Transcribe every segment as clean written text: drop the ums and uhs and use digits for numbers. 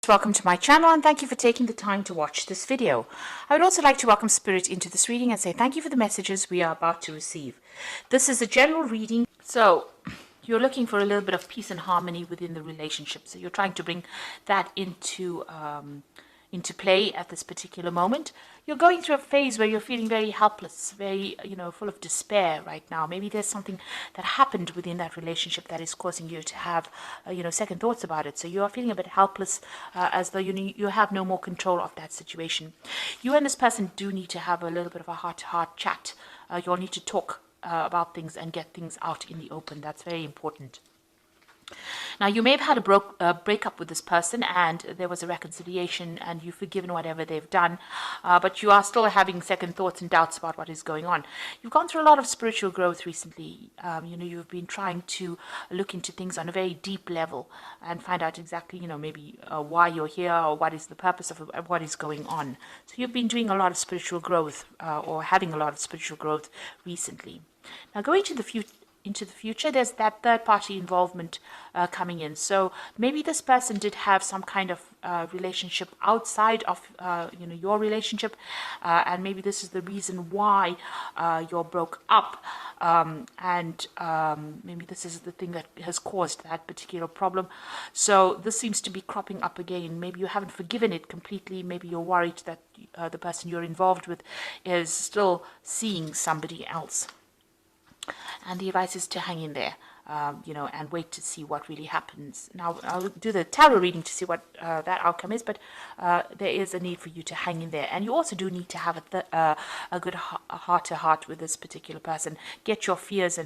Welcome to my channel and thank you for taking the time to watch this video. I would also like to welcome Spirit into this reading and say thank you for the messages we are about to receive. This is a general reading, so you're looking for a little bit of peace and harmony within the relationship. So you're trying to bring that into play at this particular moment. You're going through a phase where you're feeling very helpless, very, full of despair right now. Maybe there's something that happened within that relationship that is causing you to have, second thoughts about it. So you are feeling a bit helpless, as though you have no more control of that situation. You and this person do need to have a little bit of a heart-to-heart chat. You'll need to talk about things and get things out in the open. That's very important. Now, you may have had a breakup with this person and there was a reconciliation and you've forgiven whatever they've done, but you are still having second thoughts and doubts about what is going on. You've gone through a lot of spiritual growth recently. You've been trying to look into things on a very deep level and find out exactly, maybe why you're here or what is the purpose of what is going on. So you've been doing a lot of spiritual growth or having a lot of spiritual growth recently. Now, going to the future, there's that third-party involvement coming in. So maybe this person did have some kind of relationship outside of your relationship, and maybe this is the reason why you're broke up, and maybe this is the thing that has caused that particular problem. So this seems to be cropping up again. Maybe you haven't forgiven it completely. Maybe you're worried that the person you're involved with is still seeing somebody else. And the advice is to hang in there, and wait to see what really happens. Now, I'll do the tarot reading to see what that outcome is, but there is a need for you to hang in there. And you also do need to have a good heart-to-heart with this particular person. Get your fears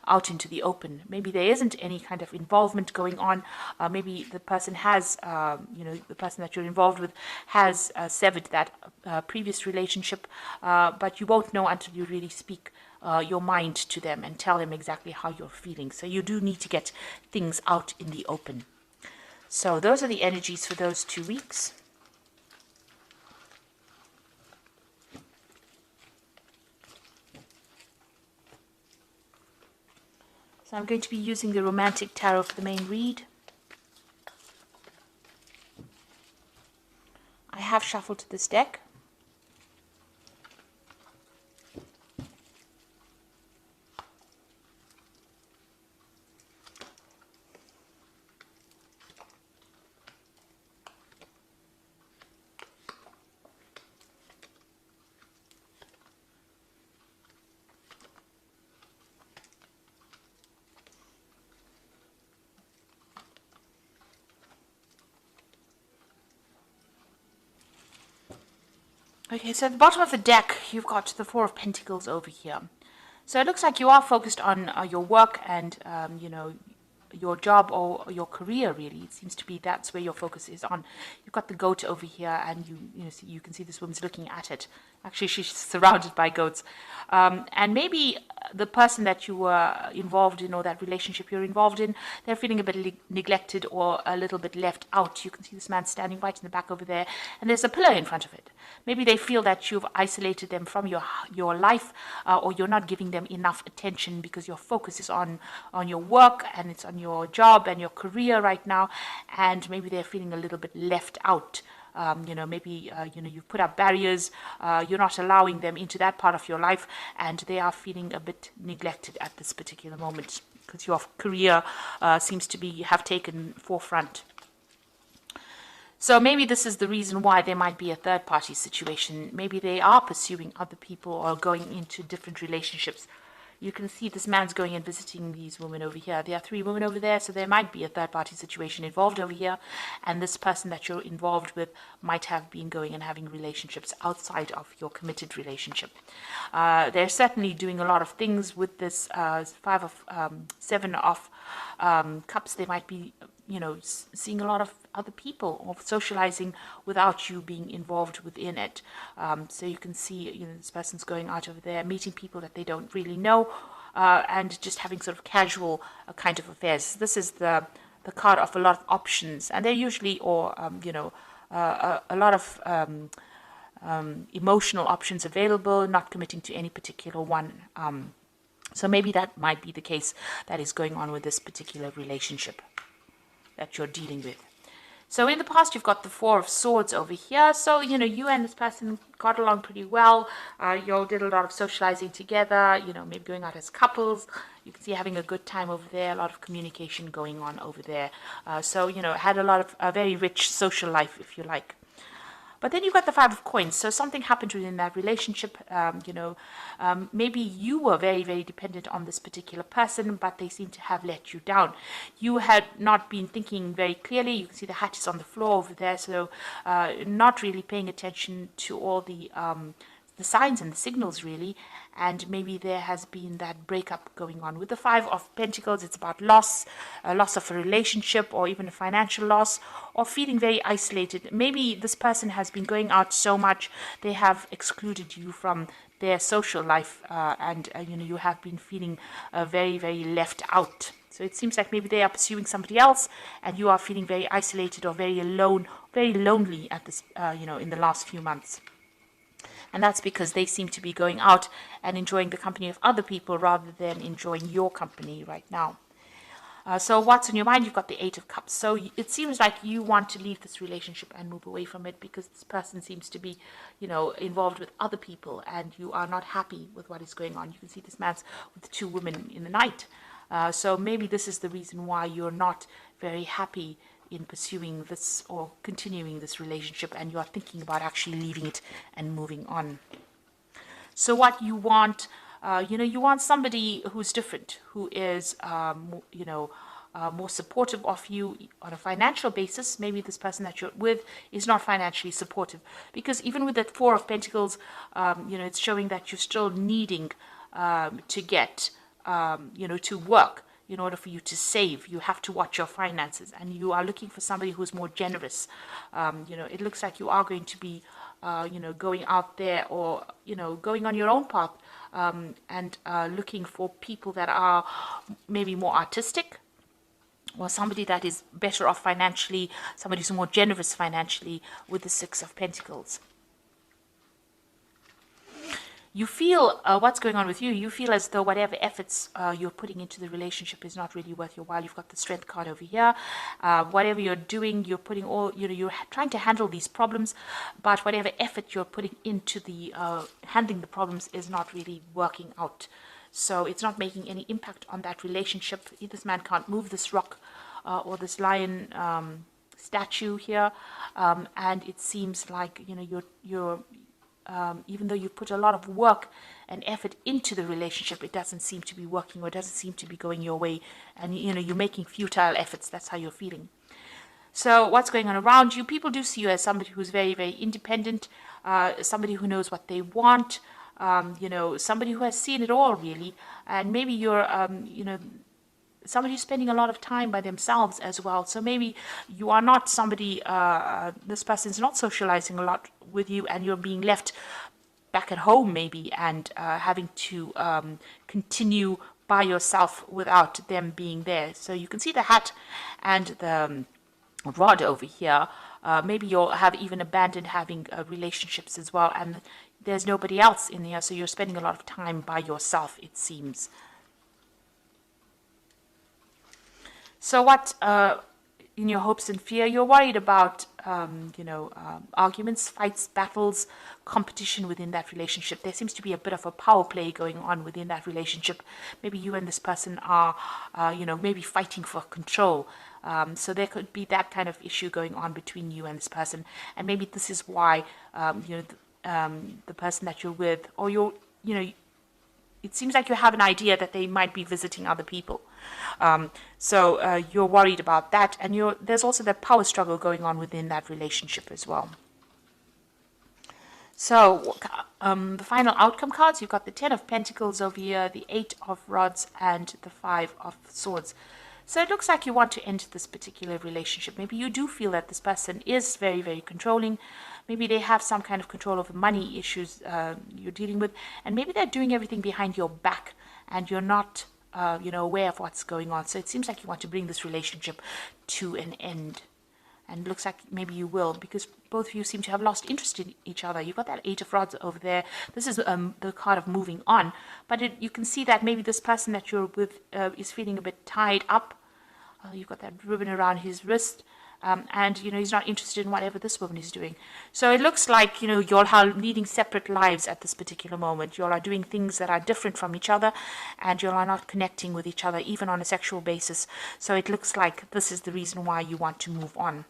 out into the open. Maybe there isn't any kind of involvement going on. Maybe the person has, the person that you're involved with has severed that previous relationship, but you won't know until you really speak your mind to them and tell them exactly how you're feeling. So you do need to get things out in the open. So those are the energies for those 2 weeks. So I'm going to be using the Romantic Tarot for the main read. I have shuffled this deck. Okay, so at the bottom of the deck, you've got the Four of Pentacles over here. So it looks like you are focused on your work and, your job or your career, really. It seems to be that's where your focus is on. You've got the goat over here and you can see this woman's looking at it. Actually, she's surrounded by goats. And maybe the person that you were involved in or that relationship you're involved in, they're feeling a bit neglected or a little bit left out. You can see this man standing right in the back over there and there's a pillar in front of it. Maybe they feel that you've isolated them from your life, or you're not giving them enough attention because your focus is on your work and it's on your job and your career right now, and maybe they're feeling a little bit left out. Maybe you've put up barriers, you're not allowing them into that part of your life, and they are feeling a bit neglected at this particular moment because your career seems to have taken forefront. So maybe this is the reason why there might be a third-party situation. Maybe they are pursuing other people or going into different relationships. You can see this man's going and visiting these women over here. There are 3 women over there, so there might be a third-party situation involved over here. And this person that you're involved with might have been going and having relationships outside of your committed relationship. They're certainly doing a lot of things with this 7 of Cups. They might be seeing a lot of other people or socializing without you being involved within it. So you can see, this person's going out over there, meeting people that they don't really know, and just having sort of casual kind of affairs. This is the card of a lot of options, and they're usually, a lot of emotional options available, not committing to any particular one. So maybe that might be the case that is going on with this particular relationship that you're dealing with. So in the past, you've got the Four of Swords over here. So, you know, you and this person got along pretty well. You all did a lot of socializing together, you know, maybe going out as couples. You can see having a good time over there, a lot of communication going on over there. So, you know, had a lot of a very rich social life, if you like. But then you've got the Five of Coins. So something happened within that relationship. Maybe you were very, very dependent on this particular person, but they seem to have let you down. You had not been thinking very clearly. You can see the hat is on the floor over there. So not really paying attention to all the signs and the signals, really. And maybe there has been that breakup going on. With the Five of Pentacles, it's about loss, loss of a relationship, or even a financial loss, or feeling very isolated. Maybe this person has been going out so much, they have excluded you from their social life, and you have been feeling very, very left out. So it seems like maybe they are pursuing somebody else, and you are feeling very isolated or very alone, very lonely at this, in the last few months. And that's because they seem to be going out and enjoying the company of other people rather than enjoying your company right now. So what's on your mind? You've got the Eight of Cups. So it seems like you want to leave this relationship and move away from it because this person seems to be, involved with other people and you are not happy with what is going on. You can see this man's with the two women in the night. So maybe this is the reason why you're not very happy in pursuing this or continuing this relationship, and you are thinking about actually leaving it and moving on. So what you want, you want somebody who's different, who is, more supportive of you on a financial basis. Maybe this person that you're with is not financially supportive, because even with that Four of Pentacles, it's showing that you're still needing to get, to work. In order for you to save, you have to watch your finances, and you are looking for somebody who's more generous. It looks like you are going to be, going out there or, going on your own path, and looking for people that are maybe more artistic, or somebody that is better off financially, somebody who's more generous financially with the Six of Pentacles. You feel what's going on with you. You feel as though whatever efforts you're putting into the relationship is not really worth your while. You've got the Strength card over here. Whatever you're doing, you're putting all, you're trying to handle these problems, but whatever effort you're putting into the handling the problems is not really working out. So it's not making any impact on that relationship. This man can't move this rock or this lion statue here, and it seems like you're even though you put a lot of work and effort into the relationship, it doesn't seem to be working, or it doesn't seem to be going your way, and you're making futile efforts. That's how you're feeling. So what's going on around you? People do see you as somebody who's very, very independent, somebody who knows what they want, somebody who has seen it all, really. And maybe you're somebody who's spending a lot of time by themselves as well. So maybe you are not somebody, this person's not socializing a lot with you, and you're being left back at home maybe, and having to continue by yourself without them being there. So you can see the hat and the rod over here. Maybe you'll have even abandoned having relationships as well, and there's nobody else in here, so you're spending a lot of time by yourself, it seems. So what, in your hopes and fear, you're worried about, arguments, fights, battles, competition within that relationship. There seems to be a bit of a power play going on within that relationship. Maybe you and this person are, maybe fighting for control. So there could be that kind of issue going on between you and this person. And maybe this is why, the person that you're with, or it seems like you have an idea that they might be visiting other people. So you're worried about that, and there's also that power struggle going on within that relationship as well. So the final outcome cards, you've got the Ten of Pentacles over here, the Eight of Rods, and the Five of Swords. So it looks like you want to end this particular relationship. Maybe you do feel that this person is very, very controlling. Maybe they have some kind of control over money issues you're dealing with. And maybe they're doing everything behind your back, and you're not, aware of what's going on. So it seems like you want to bring this relationship to an end. And it looks like maybe you will, because both of you seem to have lost interest in each other. You've got that Eight of Rods over there. This is the card of moving on. But you can see that maybe this person that you're with is feeling a bit tied up. You've got that ribbon around his wrist. and he's not interested in whatever this woman is doing. So it looks like you all are leading separate lives at this particular moment. You all are doing things that are different from each other, and you all are not connecting with each other even on a sexual basis. So it looks like this is the reason why you want to move on.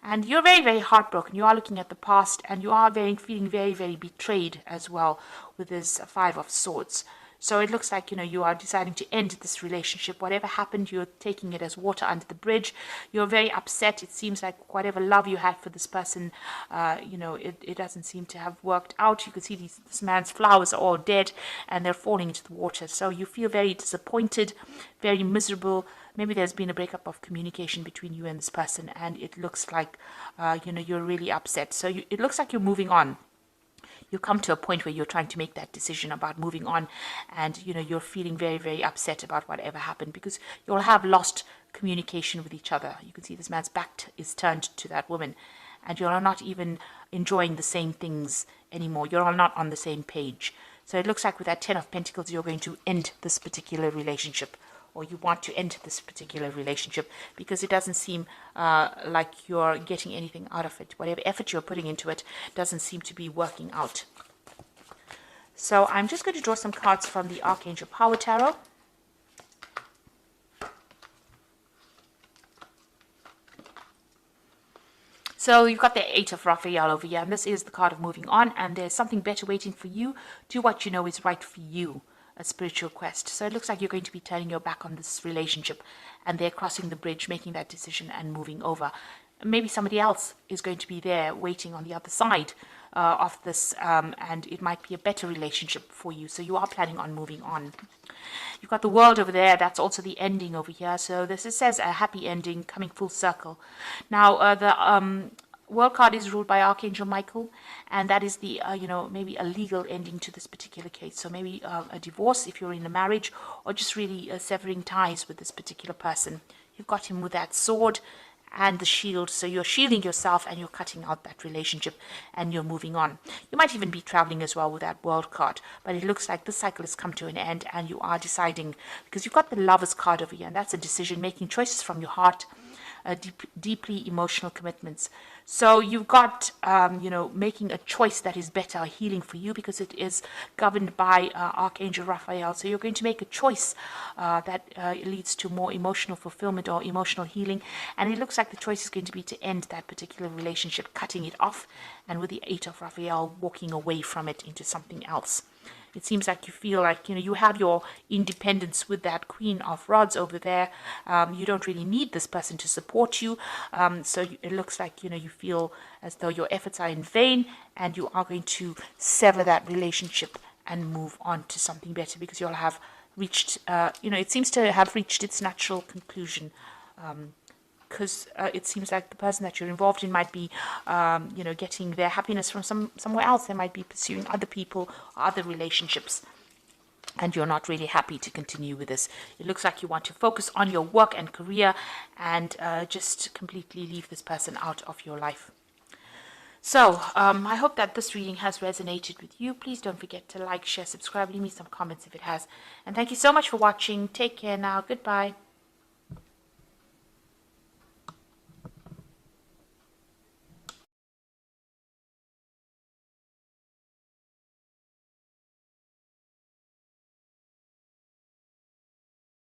And you're very, very heartbroken. You are looking at the past, and you are feeling very, very betrayed as well with this Five of Swords. So it looks like, you are deciding to end this relationship. Whatever happened, you're taking it as water under the bridge. You're very upset. It seems like whatever love you had for this person, it doesn't seem to have worked out. You can see this man's flowers are all dead, and they're falling into the water. So you feel very disappointed, very miserable. Maybe there's been a breakup of communication between you and this person, and it looks like, you're really upset. So it looks like you're moving on. You come to a point where you're trying to make that decision about moving on, and you're feeling very, very upset about whatever happened, because you'll have lost communication with each other. You can see this man's back is turned to that woman, and you're not even enjoying the same things anymore. You're all not on the same page. So it looks like with that Ten of Pentacles, you're going to end this particular relationship, or you want to end this particular relationship, because it doesn't seem like you're getting anything out of it. Whatever effort you're putting into it doesn't seem to be working out. So I'm just going to draw some cards from the Archangel Power Tarot. So you've got the Eight of Raphael over here, and this is the card of moving on, and there's something better waiting for you. Do what you know is right for you. A spiritual quest. So it looks like you're going to be turning your back on this relationship, and they're crossing the bridge, making that decision and moving over. Maybe somebody else is going to be there waiting on the other side of this, and it might be a better relationship for you. So you are planning on moving on. You've got the World over there. That's also the ending over here. So this says a happy ending coming full circle. Now the World card is ruled by Archangel Michael, and that is the, maybe a legal ending to this particular case. So maybe a divorce if you're in a marriage, or just really severing ties with this particular person. You've got him with that sword and the shield. So you're shielding yourself, and you're cutting out that relationship, and you're moving on. You might even be traveling as well with that World card, but it looks like this cycle has come to an end, and you are deciding, because you've got the Lovers card over here, and that's a decision, making choices from your heart, deeply emotional commitments. So you've got, making a choice that is better, healing for you, because it is governed by Archangel Raphael. So you're going to make a choice that leads to more emotional fulfillment or emotional healing. And it looks like the choice is going to be to end that particular relationship, cutting it off, and with the Eight of Raphael, walking away from it into something else. It seems like you feel like, you have your independence with that Queen of Rods over there. You don't really need this person to support you. So it looks like, you feel as though your efforts are in vain, and you are going to sever that relationship and move on to something better, because you'll have reached, it seems to have reached its natural conclusion. Because it seems like the person that you're involved in might be, getting their happiness from somewhere else. They might be pursuing other people or other relationships, and you're not really happy to continue with this. It looks like you want to focus on your work and career, and just completely leave this person out of your life. So I hope that this reading has resonated with you. Please don't forget to like, share, subscribe, leave me some comments if it has. And thank you so much for watching. Take care now. Goodbye.